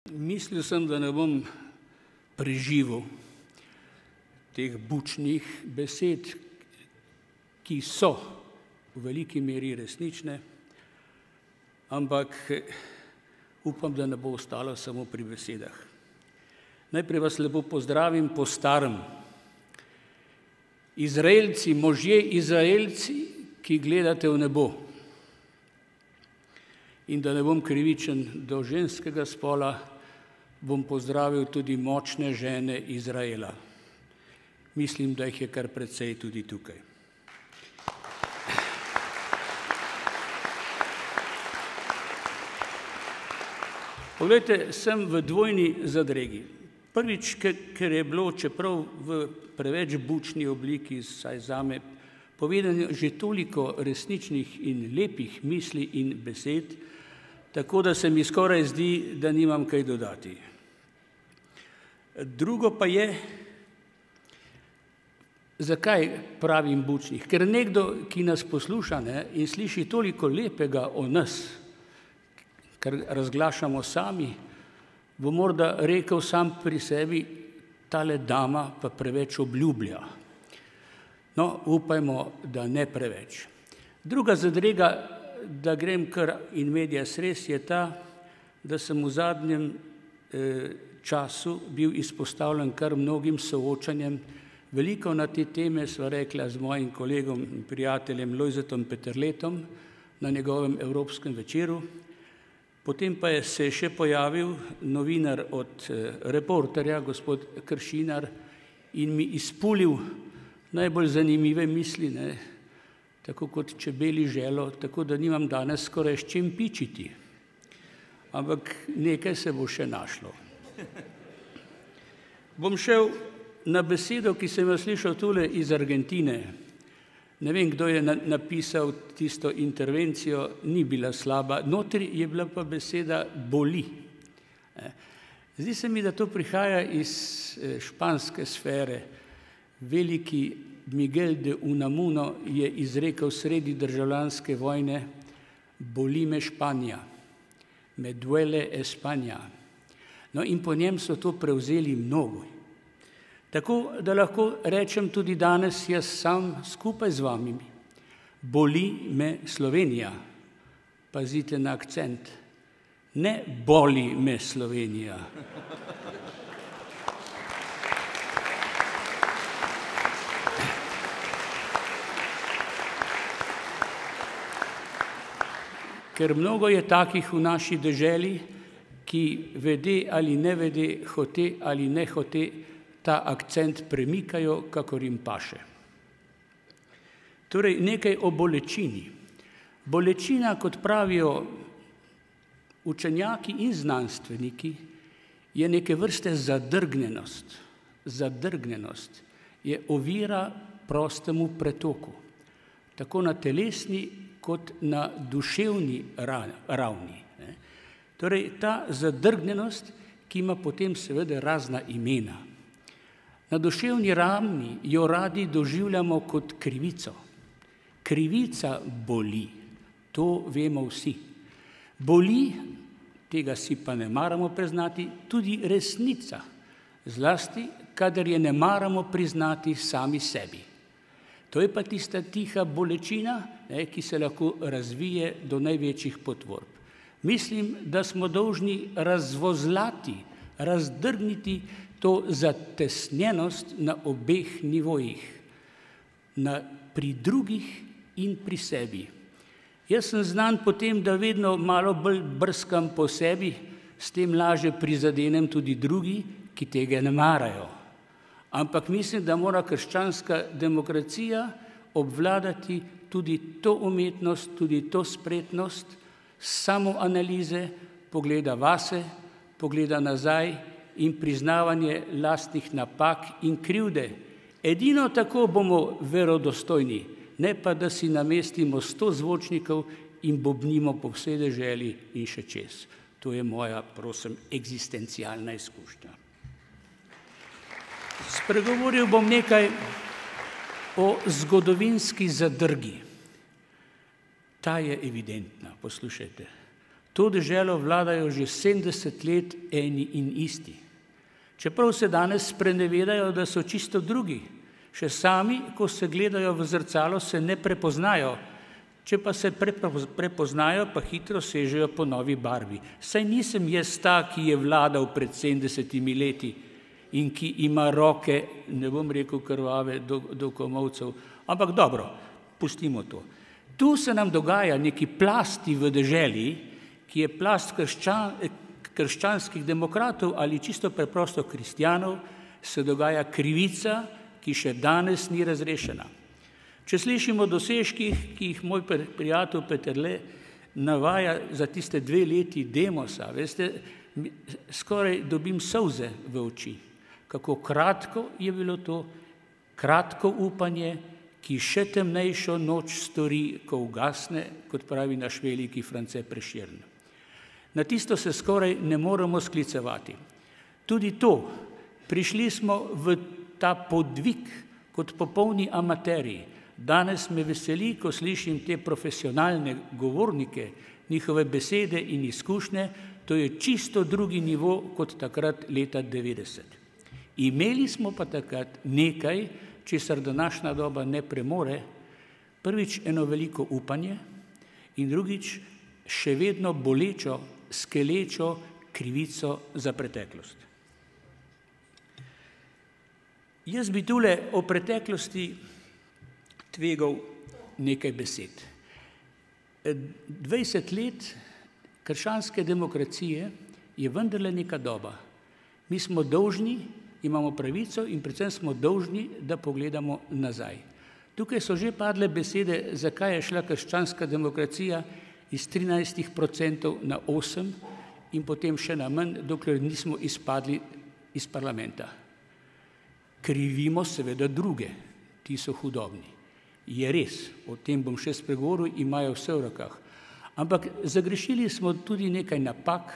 Mislil sem, da ne bom preživel teh bučnih besed, ki so v veliki meri resnične, ampak upam, da ne bo ostalo samo pri besedah. Najprej vas lepo pozdravim po starem. Izraelci, možje Izraelci, ki gledate v nebo. In da ne bom krivičen do ženskega spola, bom pozdravil tudi močne žene Izraela. Mislim, da jih je kar precej tudi tukaj. Poglejte, sem v dvojni zadregi. Prvič, ker je bilo, čeprav v preveč bučni obliki, saj zame, povedano že toliko resničnih in lepih misli in besed, tako da se mi skoraj zdi, da nimam kaj dodati. Drugo pa je, zakaj pravim bučnih? Ker nekdo, ki nas posluša in sliši toliko lepega o nas, kar razglašamo sami, bo morda rekel sam pri sebi, tale dama pa preveč obljublja. No, upajmo, da ne preveč. Druga zadrega, da grem kar in medias res, je ta, da sem v zadnjem času bil izpostavljen kar mnogim soočanjem. Veliko na te teme sva rekla z mojim kolegom in prijateljem Lojzetom Peterletom na njegovem Evropskem večeru. Potem pa se je še pojavil novinar od Reporterja, gospod Kršinar, in mi izpulil najbolj zanimive misli, tako kot čebeli želo, tako da nimam danes skoraj s čim pičiti. Ampak nekaj se bo še našlo. Bom šel na besedo, ki sem jo slišal tule iz Argentine. Ne vem, kdo je napisal tisto intervencijo, ni bila slaba. Notri je bila pa beseda boli. Zdi se mi, da to prihaja iz španske sfere. Veliki Miguel de Unamuno je izrekel sredi državljanske vojne: boli me Španija, me duele España. No in po njem so to prevzeli mnogo. Tako da lahko rečem tudi danes jaz sam skupaj z vami: boli me Slovenija. Pazite na akcent. Ne boli me Slovenija. Ker mnogo je takih v naši deželi, ki vede ali ne vede, hote ali ne hote, ta akcent premikajo, kakor jim paše. Torej, nekaj o bolečini. Bolečina, kot pravijo učenjaki in znanstveniki, je neke vrste zadrgnjenost. Zadrgnjenost je ovira prostemu pretoku, tako na telesni kot na duševni ravni. Torej, ta zadrgnjenost, ki ima potem seveda razna imena. Na duševni ravni jo radi doživljamo kot krivico. Krivica boli, to vemo vsi. Boli, tega si pa ne maramo priznati, tudi resnica, zlasti, kadar je ne maramo priznati sami sebi. To je pa tista tiha bolečina, ki se lahko razvije do največjih potvorb. Mislim, da smo dolžni razvozlati, razdrgniti to zatesnjenost na obeh nivojih, pri drugih in pri sebi. Jaz sem znan po tem, da vedno malo bolj brskam po sebi, s tem lažje prizadenem tudi drugi, ki tega ne marajo. Ampak mislim, da mora krščanska demokracija obvladati tudi to umetnost, tudi to spretnost samoanalize, pogleda vase, pogleda nazaj in priznavanje lastnih napak in krivde. Edino tako bomo verodostojni, ne pa da si namestimo 100 zvočnikov in bobnimo po vsej deželi in še čez. To je moja, prosim, eksistencialna izkušnja. Spregovoril bom nekaj o zgodovinski zadrgi. Ta je evidentna, poslušajte. to deželo vladajo že 70 let eni in isti. Čeprav se danes sprenevedajo, da so čisto drugi, še sami, ko se gledajo v zrcalo, se ne prepoznajo, če pa se prepoznajo, pa hitro sežejo po novi barvi. Saj nisem jaz ta, ki je vladal pred 70 leti in ki ima roke, ne bom rekel krvave, do komolcev, ampak dobro, pustimo to. Tu se nam dogaja neki plasti v deželi, ki je plast krščanskih demokratov ali čisto preprosto kristjanov, se dogaja krivica, ki še danes ni razrešena. Če slišimo o dosežkih, ki jih moj prijatelj Peterle navaja za tiste 2 leti Demosa, veste, skoraj dobim solze v oči. Kako kratko je bilo to, kratko upanje, ki še temnejšo noč stori, ko ugasne, kot pravi naš veliki France Prešern. Na tisto se skoraj ne moremo sklicevati. Tudi to, prišli smo v ta podvig kot popolni amaterji. Danes me veseli, ko slišim te profesionalne govornike, njihove besede in izkušnje, to je čisto drugi nivo kot takrat leta 90. Imeli smo pa takrat nekaj, česar današnja doba ne premore, prvič eno veliko upanje in drugič še vedno bolečo, skelečo krivico za preteklost. Jaz bi tule o preteklosti tvegal nekaj besed. 20 let krščanske demokracije je vendarle neka doba. Mi smo dolžni, imamo pravico in predvsem smo dolžni, da pogledamo nazaj. Tukaj so že padle besede, zakaj je šla krščanska demokracija iz 13% na 8% in potem še na manj, dokler nismo izpadli iz parlamenta. Krivimo seveda druge, ti so hudobni. Je res, o tem bom še spregovoril, imajo vse v rokah. Ampak zagrešili smo tudi nekaj napak,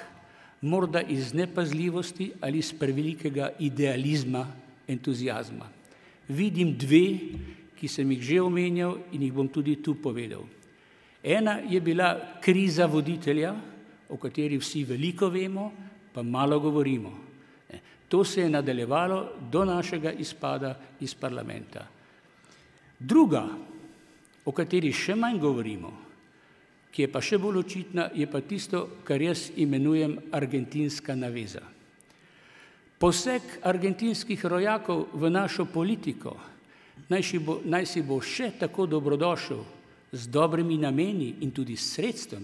morda iz nepazljivosti ali iz prevelikega idealizma, entuziazma. Vidim 2, ki sem jih že omenjal in jih bom tudi tu povedal. Ena je bila kriza voditelja, o kateri vsi veliko vemo, pa malo govorimo. To se je nadaljevalo do našega izpada iz parlamenta. Druga, o kateri še manj govorimo, ki je pa še bolj očitna, je pa tisto, kar jaz imenujem argentinska naveza. Poseg argentinskih rojakov v našo politiko, naj si bo še tako dobrodošel, z dobrimi nameni in tudi sredstvom,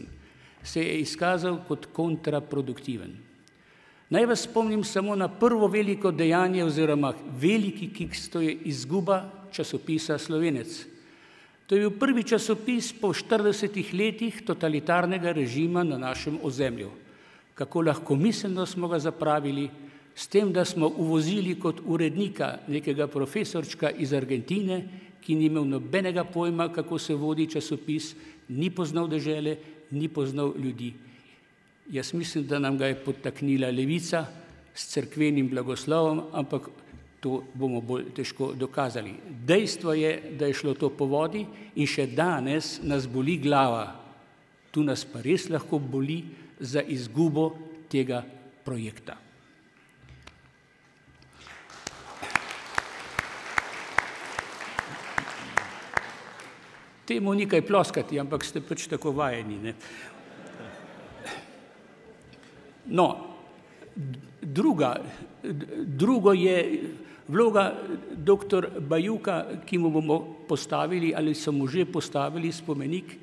se je izkazal kot kontraproduktiven. Naj vas spomnim samo na prvo veliko dejanje oziroma veliki kiks, to je izguba časopisa Slovenec. To je bil prvi časopis po 40 letih totalitarnega režima na našem ozemlju. Kako lahkomiselno smo ga zapravili, s tem, da smo uvozili kot urednika nekega profesorčka iz Argentine, ki ni imel nobenega pojma, kako se vodi časopis, ni poznal dežele, ni poznal ljudi. Jaz mislim, da nam ga je podtaknila levica s cerkvenim blagoslovom, ampak to bomo bolj težko dokazali. Dejstvo je, da je šlo to po vodi in še danes nas boli glava. Tu nas pa res lahko boli za izgubo tega projekta. Temu ni kaj ploskati, ampak ste pač tako vajeni, ne? No, drugo je vloga dr. Bajuka, ki mu bomo postavili ali so mu že postavili spomenik.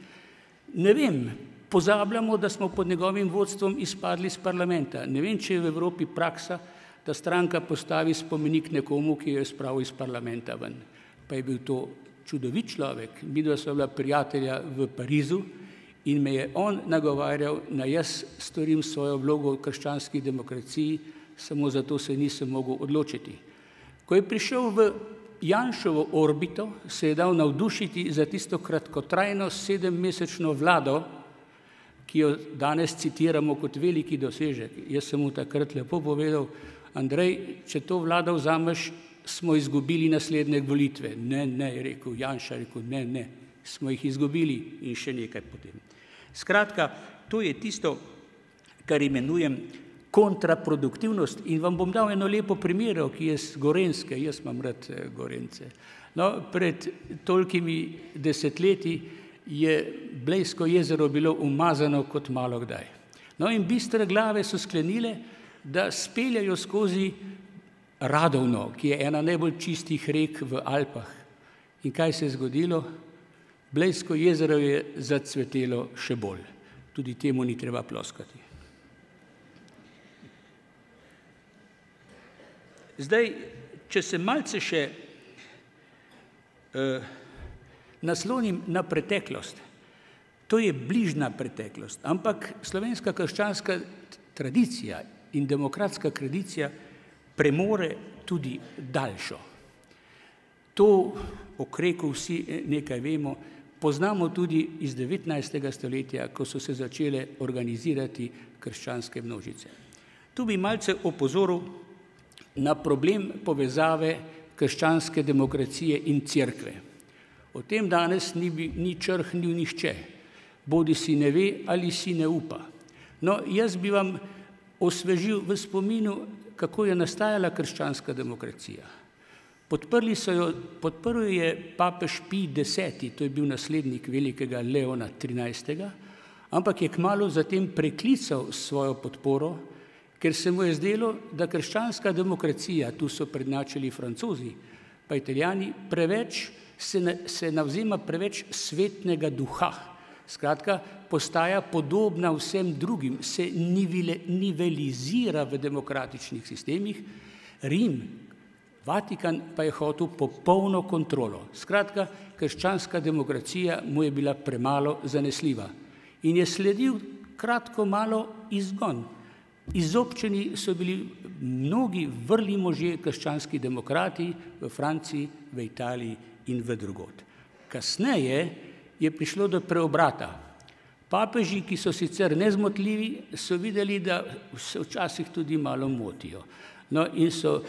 Ne vem, pozabljamo, da smo pod njegovim vodstvom izpadli iz parlamenta. Ne vem, če je v Evropi praksa, da stranka postavi spomenik nekomu, ki jo je spravil iz parlamenta ven. Pa je bil to čudovit človek. Midva sva bila prijatelja v Parizu in me je on nagovarjal, da jaz storim svojo vlogo v krščanski demokraciji, samo zato se nisem mogel odločiti. Ko je prišel v Janšovo orbito, se je dal navdušiti za tisto kratkotrajno 7-mesečno vlado, ki jo danes citiramo kot veliki dosežek. Jaz sem mu takrat lepo povedal, Andrej, če to vlado vzameš, smo izgubili naslednje volitve. Ne, je rekel Janša, ne, smo jih izgubili in še nekaj potem. Skratka, to je tisto, kar imenujem kontraproduktivnost. In vam bom dal eno lepo primero, ki je z Gorenjske, jaz imam rad Gorenjce. No, pred tolikimi desetletji je Blejsko jezero bilo umazano kot malo kdaj. No in bistre glave so sklenile, da speljajo skozi Radovno, ki je ena najbolj čistih rek v Alpah. In kaj se je zgodilo? Blejsko jezero je zacvetelo še bolj. Tudi temu ni treba ploskati. Zdaj, če se malce še naslonim na preteklost. To je bližnja preteklost, ampak slovenska krščanska tradicija in demokratska tradicija premore tudi daljšo. To, o kreku vsi nekaj vemo, poznamo tudi iz 19. stoletja, ko so se začele organizirati krščanske množice. Tu bi malce opozoril na problem povezave krščanske demokracije in cerkve. O tem danes ni črhnil nihče, bodi si ne ve ali si ne upa. No, jaz bi vam osvežil v spominu, kako je nastajala krščanska demokracija. Podprl je papež Pij X, to je bil naslednik velikega Leona XIII., ampak je kmalu zatem preklical svojo podporo, ker se mu je zdelo, da krščanska demokracija, tu so prednjačili Francozi, pa Italijani, se navzema preveč svetnega duha. Skratka, postaja podobna vsem drugim, se nivelizira v demokratičnih sistemih. Rim, Vatikan pa je hotel popolno kontrolo. Skratka, krščanska demokracija mu je bila premalo zanesljiva. In je sledil kratko malo izgon. Izobčeni so bili mnogi vrli možje krščanski demokrati v Franciji, v Italiji in v drugod. Kasneje je prišlo do preobrata. Papeži, ki so sicer nezmotljivi, so videli, da se včasih tudi malo motijo. No, in so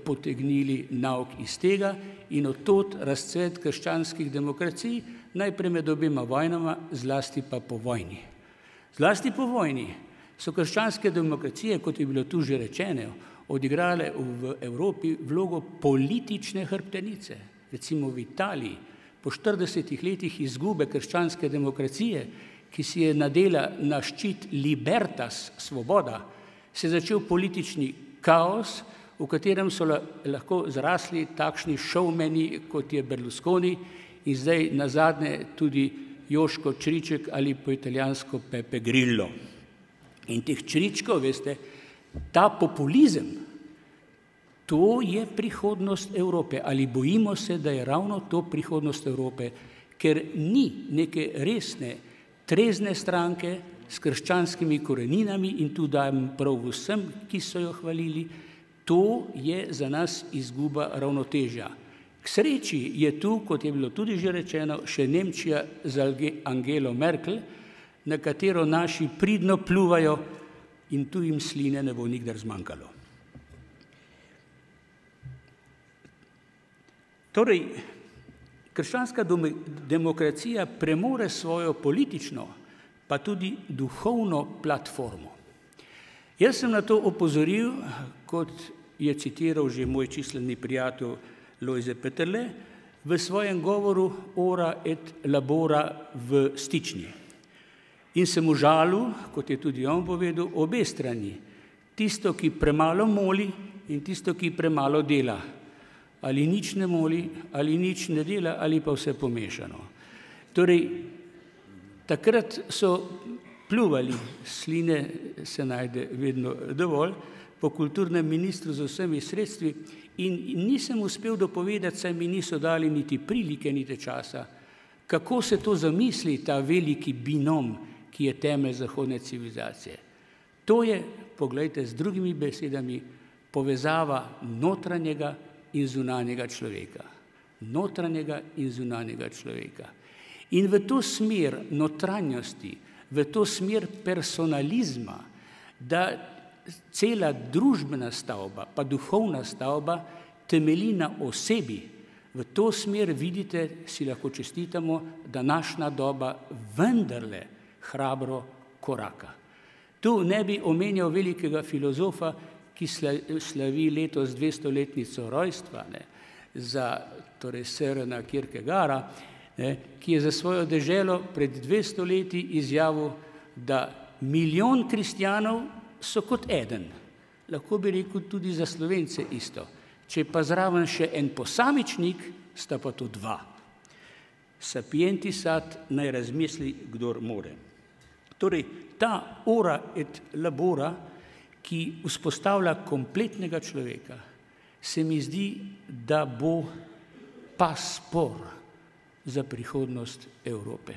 potegnili nauk iz tega in od tod razcvet krščanskih demokracij, najprej med obema vojnama, zlasti pa po vojni. Zlasti po vojni so krščanske demokracije, kot je bilo tu že rečeno, odigrale v Evropi vlogo politične hrbtenice. Recimo v Italiji, po 40 letih izgube krščanske demokracije, ki si je nadela na ščit libertas, svoboda, se je začel politični kaos, v katerem so lahko zrasli takšni šovmeni, kot je Berlusconi in zdaj nazadnje tudi Joško Čriček ali po italijansko Pepe Grillo. In teh čričkov, veste, ta populizem, to je prihodnost Evrope. Ali bojimo se, da je ravno to prihodnost Evrope, ker ni neke resne, trezne stranke s krščanskimi koreninami in tu dajem prav vsem, ki so jo hvalili, to je za nas izguba ravnotežja. K sreči je tu, kot je bilo tudi že rečeno, še Nemčija z Angelo Merkel, na katero naši pridno pljuvajo in tu jim sline ne bo nikdar zmanjkalo. Torej, krščanska demokracija premore svojo politično, pa tudi duhovno platformo. Jaz sem na to opozoril, kot je citiral že moj čisleni prijatelj Lojze Peterle, v svojem govoru Ora et labora v Stični. In sem užalil, kot je tudi on povedal, obe strani. Tisto, ki premalo moli in tisto, ki premalo dela. Ali nič ne moli, ali nič ne dela, ali pa vse pomešano. Torej, takrat so pljuvali, sline se najde vedno dovolj, po kulturnem ministru z vsemi sredstvi in nisem uspel dopovedati, saj mi niso dali niti prilike, niti časa, kako se to zamisli, ta veliki binom, ki je temelj zahodne civilizacije. To je, poglejte, z drugimi besedami, povezava notranjega in zunanjega človeka. Notranjega in zunanjega človeka. In v to smer notranjosti, v to smer personalizma, da cela družbena stavba, pa duhovna stavba, temelji na osebi, v to smer, vidite, si lahko čestitamo, današnja doba vendarle hrabro koraka. Tu ne bi omenjal velikega filozofa, ki slavi letos 200-letnico rojstva, torej Sørena Kierkegaarda, ki je za svojo deželo pred 200 leti izjavil, da 1 milijon kristjanov so kot eden. Lahko bi rekel tudi za Slovence isto. Če pa zraven še en posamičnik, sta pa to 2. Sapientisat, naj razmisli, kdor more. Torej, ta ora et labora, ki vzpostavlja kompletnega človeka, se mi zdi, da bo paspor za prihodnost Evrope.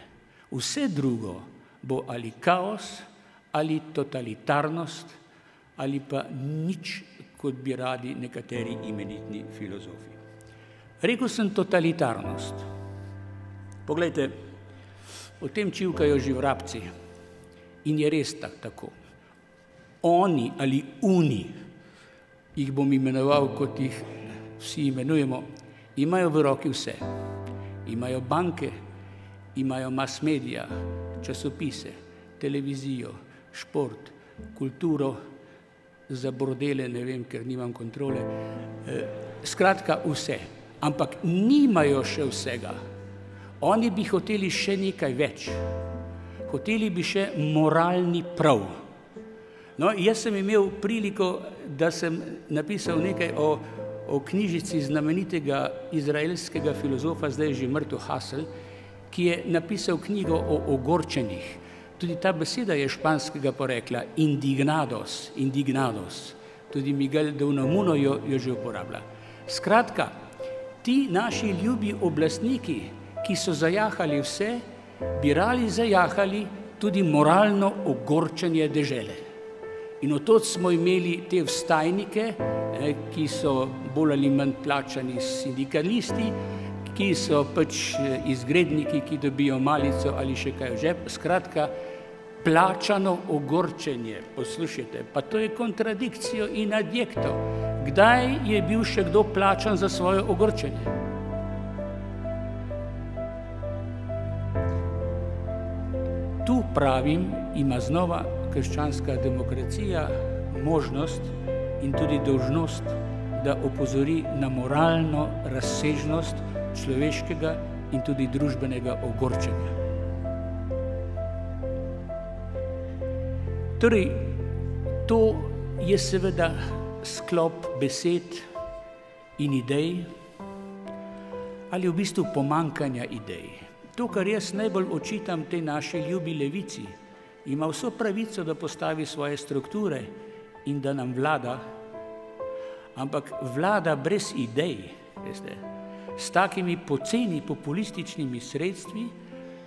Vse drugo bo ali kaos, ali totalitarnost, ali pa nič, kot bi radi nekateri imenitni filozofi. Rekel sem totalitarnost. Poglejte, o tem čivkajo že vrabci in je res tako. Oni ali uni, jih bom imenoval, kot jih vsi imenujemo, imajo v roki vse. Imajo banke, imajo mass media, časopise, televizijo, šport, kulturo, za bordele, ne vem, ker nimam kontrole. Skratka, vse. Ampak nimajo še vsega. Oni bi hoteli še nekaj več. Hoteli bi še moralni prav. No, jaz sem imel priliko, da sem napisal nekaj o knjižici znamenitega izraelskega filozofa, zdaj že mrtev Husserl, ki je napisal knjigo o ogorčenih. Tudi ta beseda je španskega porekla, indignados. Tudi Miguel de Unamuno jo že uporablja. Skratka, ti naši ljubi oblastniki, ki so zajahali vse, bi radi zajahali tudi moralno ogorčenje dežele. In od tod smo imeli te vstajnike, ki so bolj ali manj plačani sindikalisti, ki so pač izgredniki, ki dobijo malico ali še kaj v žep. Skratka, plačano ogorčenje. Poslušajte, pa to je kontradikcijo in adjekto. Kdaj je bil še kdo plačan za svoje ogorčenje? Tu pravim, ima znova krščanska demokracija možnost in tudi dolžnost, da opozori na moralno razsežnost človeškega in tudi družbenega ogorčenja. Torej, to je seveda sklop besed in idej ali v bistvu pomanjkanja idej. To, kar jaz najbolj očitam tej naši ljubi levici, ima vso pravico, da postavi svoje strukture in da nam vlada, ampak vlada brez idej, veste, s takimi poceni populističnimi sredstvi,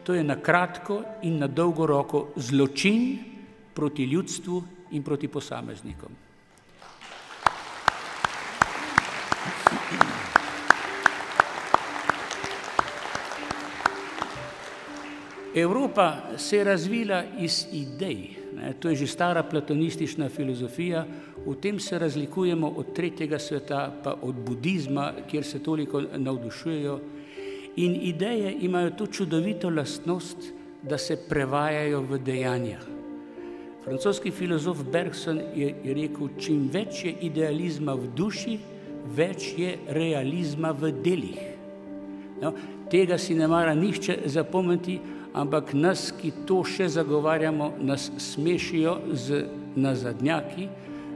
to je na kratko in na dolgo roko zločin proti ljudstvu in proti posameznikom. Evropa se je razvila iz idej. To je že stara platonistična filozofija. V tem se razlikujemo od tretjega sveta, pa od budizma, kjer se toliko navdušujejo. In ideje imajo to čudovito lastnost, da se prevajajo v dejanja. Francoski filozof Bergson je rekel, čim več je idealizma v duši, več je realizma v delih. No, tega si ne mara nihče zapomniti, ampak nas, ki to še zagovarjamo, nas smešijo z nazadnjaki,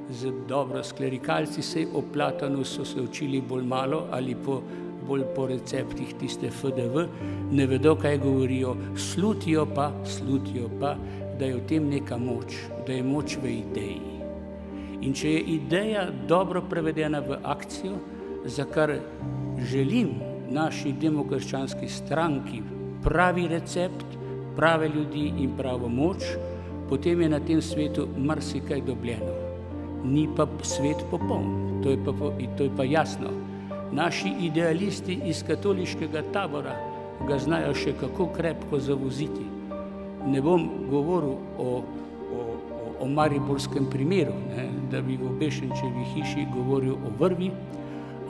s klerikalci, sej o Platonu so se učili bolj malo ali bolj po receptih tiste FDV, ne vedo, kaj govorijo, slutijo pa, da je v tem neka moč, da je moč v ideji. In če je ideja dobro prevedena v akcijo, za kar želim naši demokrščanski stranki pravi recept, prave ljudi in pravo moč, potem je na tem svetu marsikaj dobljeno. Ni pa svet popoln, to je pa jasno. Naši idealisti iz katoliškega tabora ga znajo še kako krepko zavoziti. Ne bom govoril o mariborskem primeru, da bi v Obešenčevi hiši govoril o vrvi,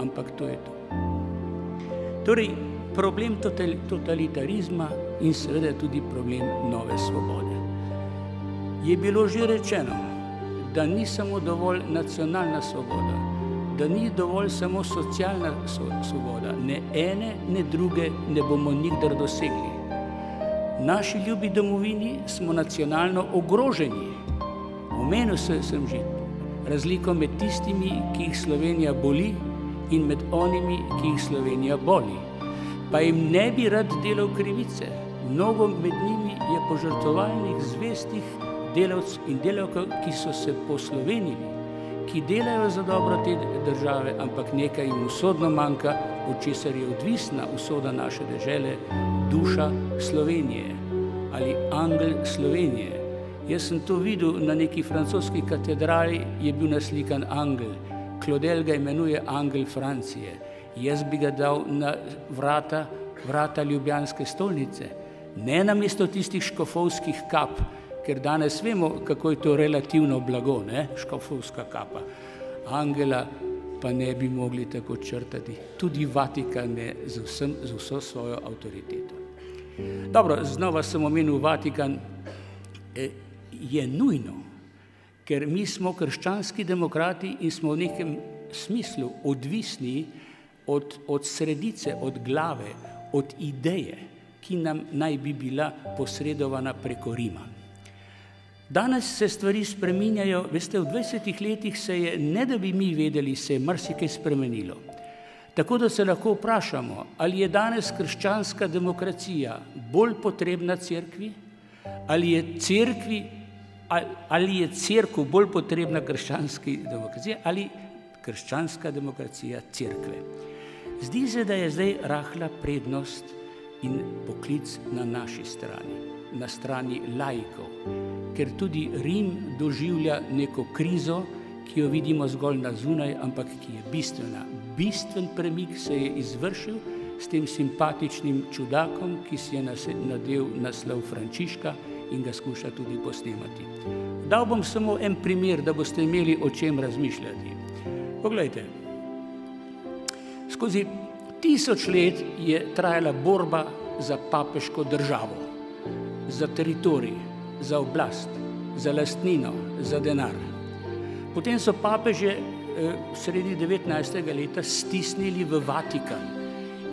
ampak to je to. Torej, problem totalitarizma in seveda tudi problem nove svobode. je bilo že rečeno, da ni samo dovolj nacionalna svoboda, da ni dovolj samo socialna svoboda, ne ene, ne druge ne bomo nikdar dosegli. V naši ljubi domovini smo nacionalno ogroženi. Omenil sem že razliko med tistimi, ki jih Slovenija boli, in med onimi, ki jih Slovenija boli. Pa jim ne bi rad delal krivice. Mnogo med njimi je požrtvovalnih, zvestih delavcev in delavk, ki so se poslovenili, ki delajo za dobro te države, ampak nekaj jim usodno manjka, od česar je odvisna usoda naše dežele, duša Slovenije ali angel Slovenije. Jaz sem to videl na neki francoski katedrali, je bil naslikan angel. Claudel ga imenuje angel Francije. Jaz bi ga dal na vrata ljubljanske stolnice. Ne namesto tistih škofovskih kap, ker danes vemo, kako je to relativno blago, ne? Škofovska kapa. Angela pa ne bi mogli tako črtati. Tudi Vatikan ne, z vso svojo avtoriteto. Dobro, znova sem omenil Vatikan. Je nujno, ker mi smo krščanski demokrati in smo v nekem smislu odvisni od sredice, od glave, od ideje, ki nam naj bi bila posredovana preko Rima. Danes se stvari spreminjajo, veste, v 20 letih se je, ne da bi mi vedeli, se je marsikaj spremenilo. Tako da se lahko vprašamo, ali je danes krščanska demokracija bolj potrebna cerkvi, ali je cerkev bolj potrebna krščanski demokraciji, ali krščanska demokracija cerkve. Zdi se, da je zdaj rahla prednost in poklic na naši strani, na strani laikov, ker tudi Rim doživlja neko krizo, ki jo vidimo zgolj na zunaj, ampak ki je bistvena. Bistven premik se je izvršil s tem simpatičnim čudakom, ki si je nadel naslov Frančiška in ga skuša tudi posnemati. Dal bom samo en primer, da boste imeli o čem razmišljati. Poglejte, skozi 1000 let je trajala borba za papeško državo, za teritorij, za oblast, za lastnino, za denar. Potem so papeže sredi 19. leta stisnili v Vatikan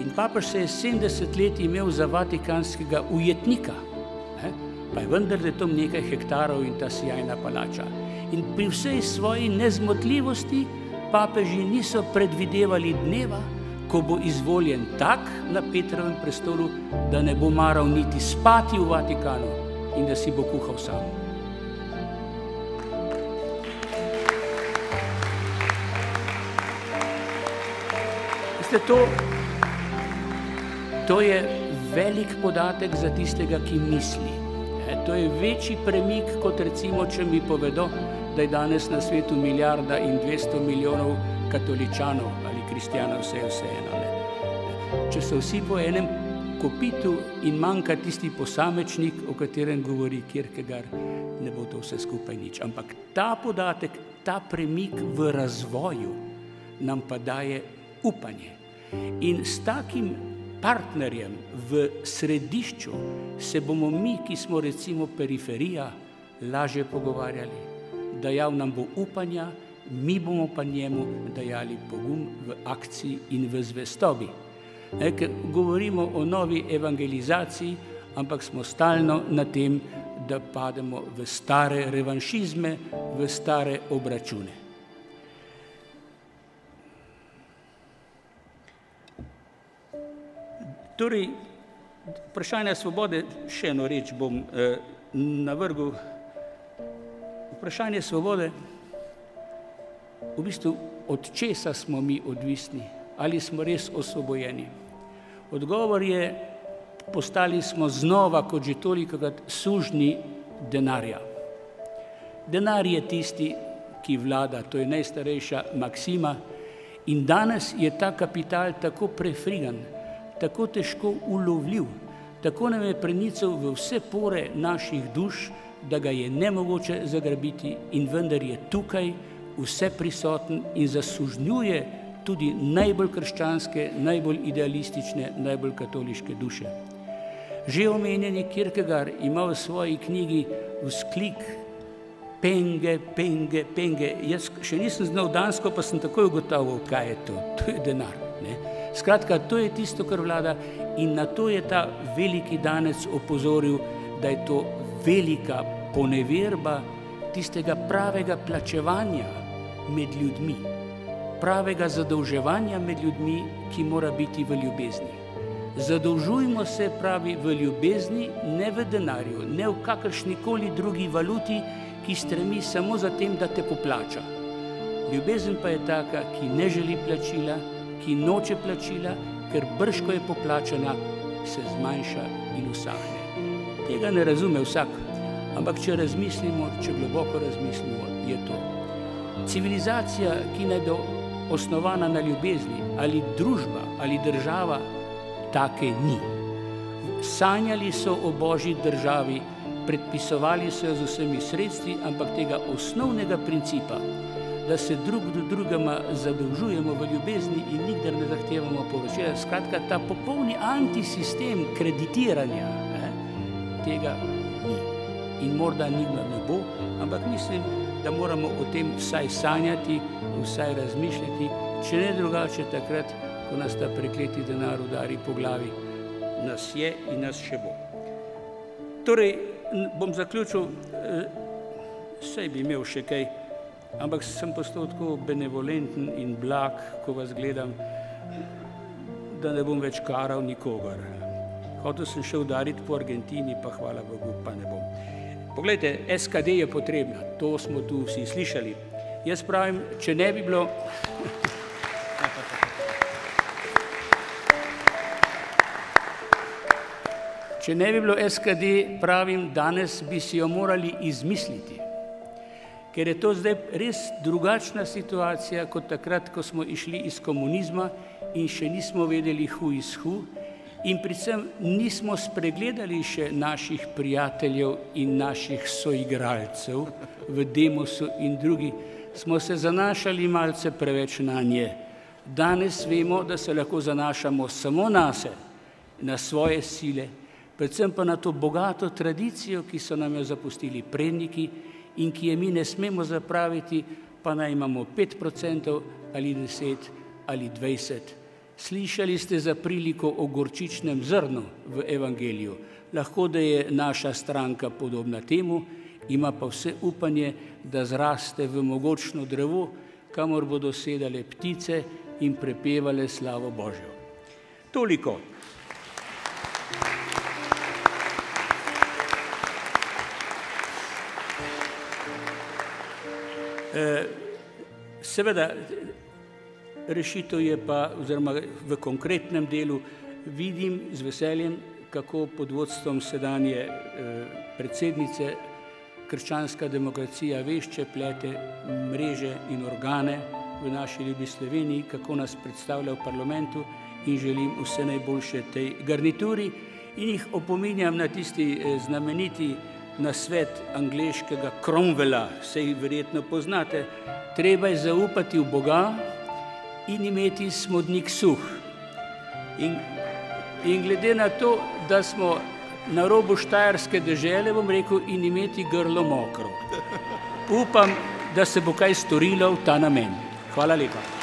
in papež se je 70 let imel za vatikanskega ujetnika, pa je vendar tam nekaj hektarov in ta sijajna palača. In pri vsej svoji nezmotljivosti papeži niso predvidevali dneva, ko bo izvoljen tak na Petrovem prestolu, da ne bo maral niti spati v Vatikanu in da si bo kuhal sam. To je velik podatek za tistega, ki misli. To je večji premik, kot recimo, če mi povedo, da je danes na svetu 1 200 milijonov katoličanov ali kristjanov, vse je vseeno. Če so vsi po enem kopitu in manjka tisti posamečnik, o katerem govori Kierkegaard, ne bo to vse skupaj nič. Ampak ta podatek, ta premik v razvoju nam pa daje upanje. In s takim partnerjem v središču se bomo mi, ki smo recimo periferija, lažje pogovarjali. Dajal nam bo upanja, mi bomo pa njemu dajali pogum v akciji in v zvestobi. Ker govorimo o novi evangelizaciji, ampak smo stalno na tem, da pademo v stare revanšizme, v stare obračune. Torej, vprašanje svobode, še eno reč bom navrgel. Vprašanje svobode, v bistvu, od česa smo mi odvisni, ali smo res osvobojeni. Odgovor je, postali smo znova, kot že tolikokrat, sužnji denarja. Denar je tisti, ki vlada, to je najstarejša maksima, in danes je ta kapital tako prefrigan, tako težko ulovljiv, tako nam je prenical v vse pore naših duš, da ga je nemogoče zagrabiti in vendar je tukaj vse prisoten in zasužnjuje tudi najbolj krščanske, najbolj idealistične, najbolj katoliške duše. Že omenjeni Kierkegaard ima v svoji knjigi Vzklik penge, penge, penge. Jaz še nisem znal dansko, pa sem takoj ugotavljal, kaj je to. To je denar. Ne? Skratka, to je tisto, kar vlada in na to je ta veliki danec opozoril, da je to velika poneverba tistega pravega plačevanja med ljudmi, pravega zadolževanja med ljudmi, ki mora biti v ljubezni. Zadolžujmo se, pravi, v ljubezni, ne v denarju, ne v kakršnikoli drugi valuti, ki stremi samo za tem, da te poplača. Ljubezen pa je taka, ki ne želi plačila, ki noče plačila, ker brž, ko je poplačana, se zmanjša in usahne. Tega ne razume vsak, ampak če razmislimo, če globoko razmislimo, je to. Civilizacija, ki naj bo osnovana na ljubezni, ali družba, ali država, take ni. Sanjali so o Božji državi, predpisovali so jo z vsemi sredstvi, ampak tega osnovnega principa, da se drug do drugega zadolžujemo v ljubezni in nikdar ne zahtevamo povečila. Skratka, ta popolni antisistem kreditiranja, tega ni. In morda nikdar ne bo, ampak mislim, da moramo o tem vsaj sanjati, vsaj razmišljati, če ne drugače takrat, ko nas ta prekleti denar udari po glavi. Nas je in nas še bo. Torej, bom zaključil, saj bi imel še kaj, ampak sem postal tako benevolenten in blag, ko vas gledam, da ne bom več karal nikogar. Hotel sem še udariti po Argentini, pa hvala Bogu, pa ne bom. Poglejte, SKD je potrebna, to smo tu vsi slišali. Jaz pravim, če ne bi bilo... Če ne bi bilo SKD, pravim, danes bi si jo morali izmisliti, ker je to zdaj res drugačna situacija kot takrat, ko smo išli iz komunizma in še nismo vedeli who is who in predvsem nismo spregledali še naših prijateljev in naših soigralcev v Demosu in drugi, smo se zanašali malce preveč na nje. Danes vemo, da se lahko zanašamo samo nase, na svoje sile, predvsem pa na to bogato tradicijo, ki so nam jo zapustili predniki in ki je mi ne smemo zapraviti, pa naj imamo 5% ali 10 ali 20. Slišali ste za priliko o gorčičnem zrnu v evangeliju. Lahko, da je naša stranka podobna temu, ima pa vse upanje, da zraste v mogočno drevo, kamor bodo sedale ptice in prepevale slavo Božjo. Toliko. Seveda, rešitev je pa, oziroma v konkretnem delu, vidim z veseljem, kako pod vodstvom sedanje predsednice krščanska demokracija vešče plete mreže in organe v naši ljubi Sloveniji, kako nas predstavlja v parlamentu in želim vse najboljše tej garnituri in jih opominjam na tisti znameniti nasvet angleškega Cromwella, saj verjetno poznate, treba je zaupati v Boga in imeti smodnik suh. In glede na to, da smo na robu štajerske dežele, bom rekel, in imeti grlo mokro. Upam, da se bo kaj storilo v ta namen. Hvala lepa.